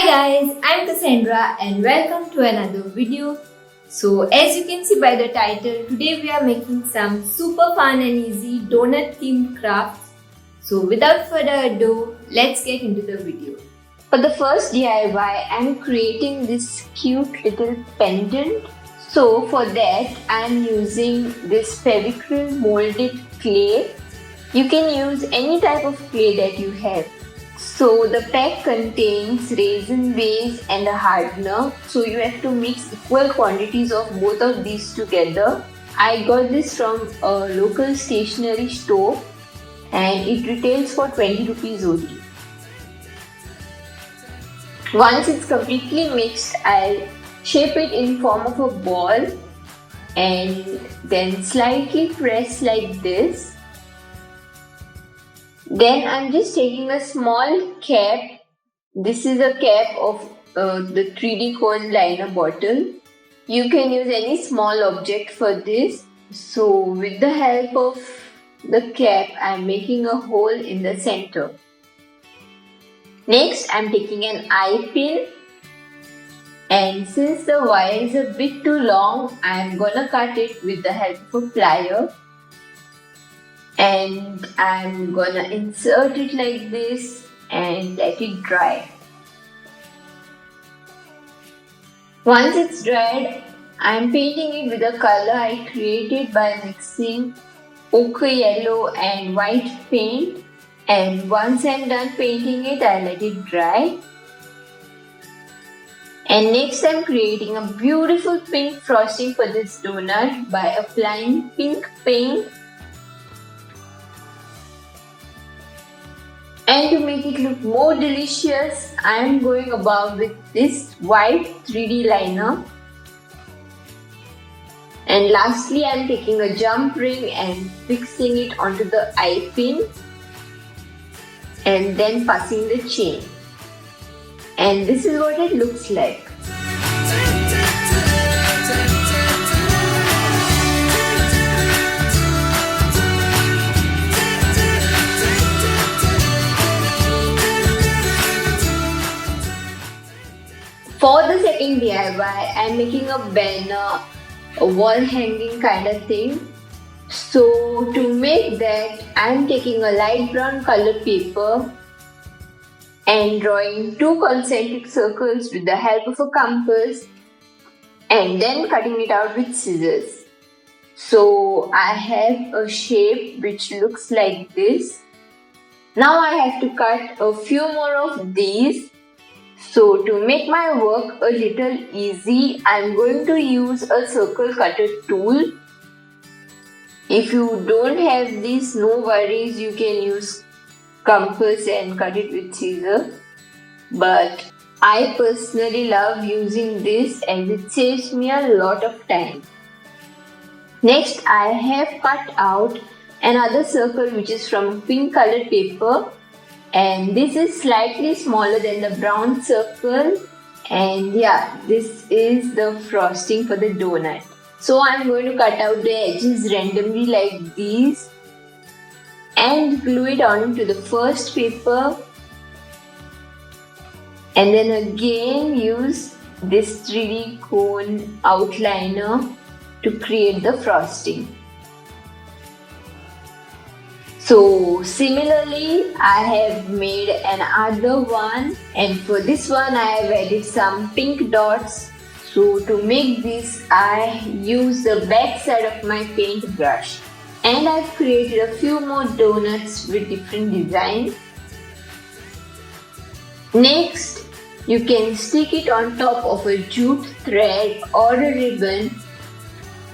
guys, I'm Cassandra and welcome to another video. So as you can see by the title, today we are making some super fun and easy donut themed crafts. So without further ado, let's get into the video. For the first DIY, I'm creating this cute little pendant. So for that, I'm using this Fevicryl molded clay. You can use any type of clay that you have. So the pack contains resin base and a hardener. So you have to mix equal quantities of both of these together. I got this from a local stationery store and it retails for 20 rupees only. Once it's completely mixed, I'll shape it in form of a ball and then slightly press like this. Then I'm just taking a small cap. This is a cap of the 3D cone liner bottle. You can use any small object for this. So with the help of the cap, I'm making a hole in the center. Next, I'm taking an eye pin. And since the wire is a bit too long, I'm gonna cut it with the help of a plier. And I'm gonna insert it like this and let it dry. Once it's dried, I'm painting it with a color I created by mixing ochre yellow and white paint. And once I'm done painting it, I let it dry. And next I'm creating a beautiful pink frosting for this donut by applying pink paint. And to make it look more delicious, I am going above with this white 3D liner. And lastly, I am taking a jump ring and fixing it onto the eye pin. And then passing the chain. And this is what it looks like. For the second DIY, I am making a banner, a wall hanging kind of thing. So to make that, I am taking a light brown colored paper and drawing two concentric circles with the help of a compass and then cutting it out with scissors. So I have a shape which looks like this. Now I have to cut a few more of these. So to make my work a little easy, I am going to use a circle cutter tool. If you don't have this, no worries, you can use compass and cut it with scissors. But I personally love using this and it saves me a lot of time. Next, I have cut out another circle which is from pink colored paper. And this is slightly smaller than the brown circle. And yeah, this is the frosting for the donut. So I'm going to cut out the edges randomly like these and glue it onto the first paper. And then again use this 3D cone outliner to create the frosting. So similarly, I have made another one, and for this one I have added some pink dots. So to make this, I use the back side of my paintbrush, and I've created a few more donuts with different designs. Next, you can stick it on top of a jute thread or a ribbon,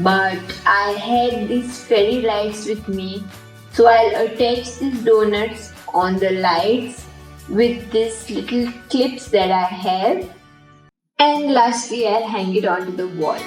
but I had these fairy lights with me. So I'll attach these donuts on the lights with these little clips that I have. And lastly, I'll hang it onto the wall.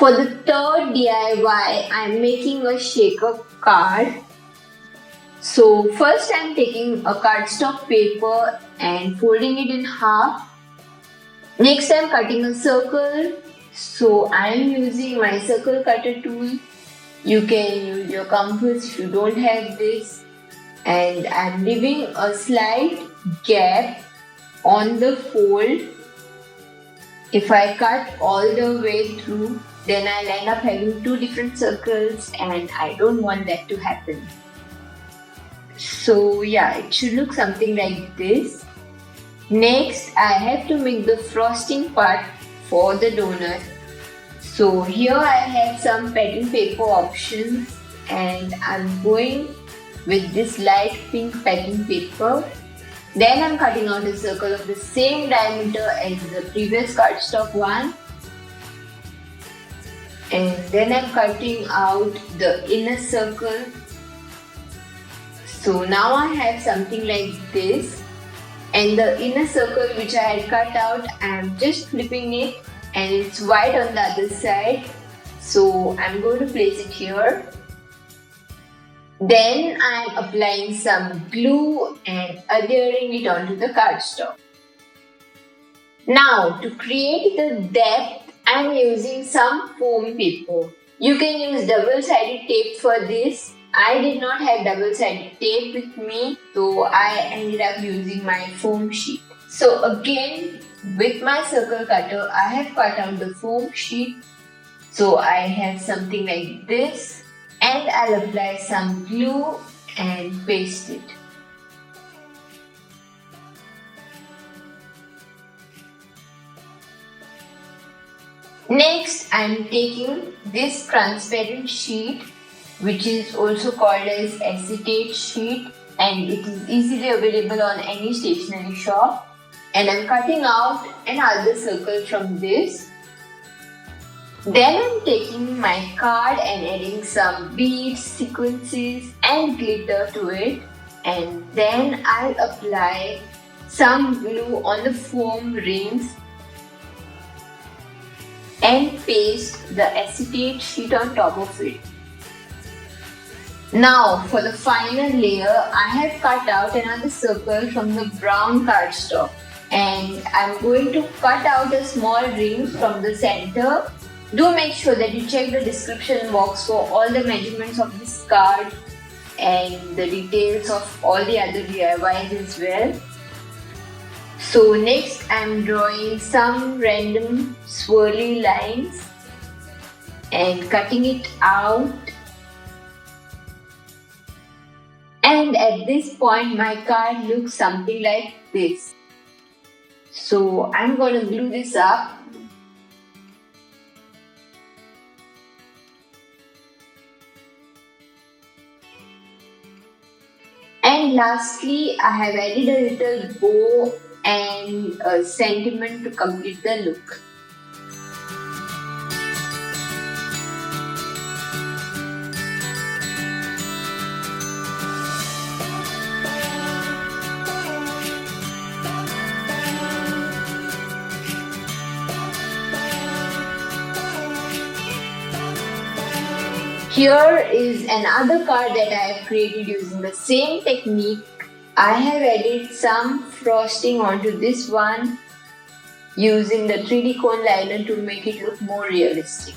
For the third DIY, I'm making a shaker card. So first I'm taking a cardstock paper and folding it in half. Next I'm cutting a circle. So I'm using my circle cutter tool. You can use your compass if you don't have this. And I'm leaving a slight gap on the fold. If I cut all the way through, then I'll end up having two different circles and I don't want that to happen. So yeah, it should look something like this. Next, I have to make the frosting part for the donut. So here I have some pattern paper options and I'm going with this light pink pattern paper. Then I'm cutting out a circle of the same diameter as the previous cardstock one. And then I'm cutting out the inner circle. So now I have something like this. And the inner circle which I had cut out, I'm just flipping it and it's white on the other side. So I'm going to place it here. Then I'm applying some glue and adhering it onto the cardstock. Now to create the depth, I'm using some foam paper. You can use double-sided tape for this. I did not have double-sided tape with me, so I ended up using my foam sheet. So again, with my circle cutter, I have cut out the foam sheet. So I have something like this. And I'll apply some glue and paste it. Next, I'm taking this transparent sheet, which is also called as acetate sheet, and it is easily available on any stationery shop. And I'm cutting out another circle from this. Then I'm taking my card and adding some beads, sequences and glitter to it, and then I'll apply some glue on the foam rings and paste the acetate sheet on top of it. Now for the final layer, I have cut out another circle from the brown cardstock and I'm going to cut out a small ring from the center. Do make sure that you check the description box for all the measurements of this card and the details of all the other DIYs as well. So next I'm drawing some random swirly lines and cutting it out. And at this point my card looks something like this. So I'm going to glue this up. And lastly, I have added a little bow and a sentiment to complete the look. Here is another card that I have created using the same technique. I have added some frosting onto this one using the 3D cone liner to make it look more realistic.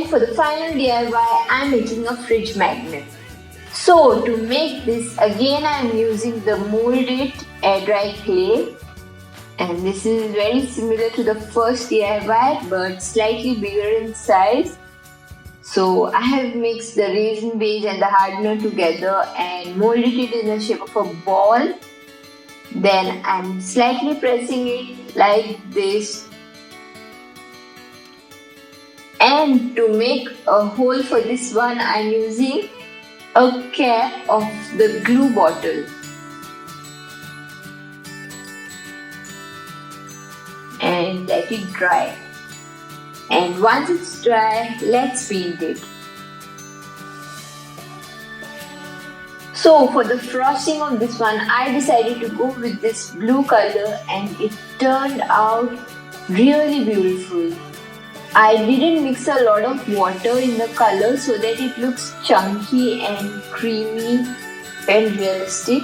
For the final DIY, I am making a fridge magnet. So to make this, again I am using the molded air dry clay, and this is very similar to the first DIY but slightly bigger in size. So I have mixed the resin beige and the hardener together and molded it in the shape of a ball. Then I am slightly pressing it like this And to make a hole for this one, I'm using a cap of the glue bottle. And let it dry. And once it's dry, let's paint it. So for the frosting of this one, I decided to go with this blue color and it turned out really beautiful. I didn't mix a lot of water in the color so that it looks chunky and creamy and realistic.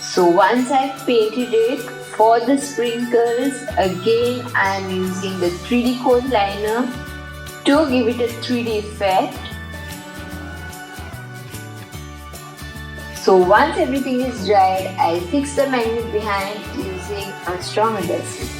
So once I've painted it, for the sprinkles, again I am using the 3D coat liner to give it a 3D effect. So once everything is dried, I'll fix the magnet behind using a strong adhesive.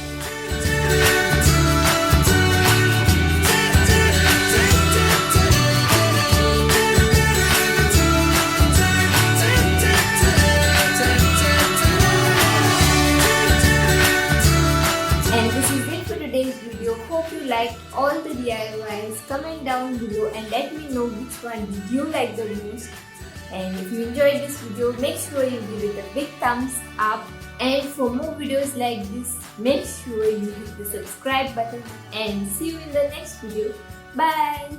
Hope you liked all the DIYs. Comment down below and let me know which one did you like the most. And if you enjoyed this video, make sure you give it a big thumbs up. And for more videos like this, make sure you hit the subscribe button and see you in the next video. Bye!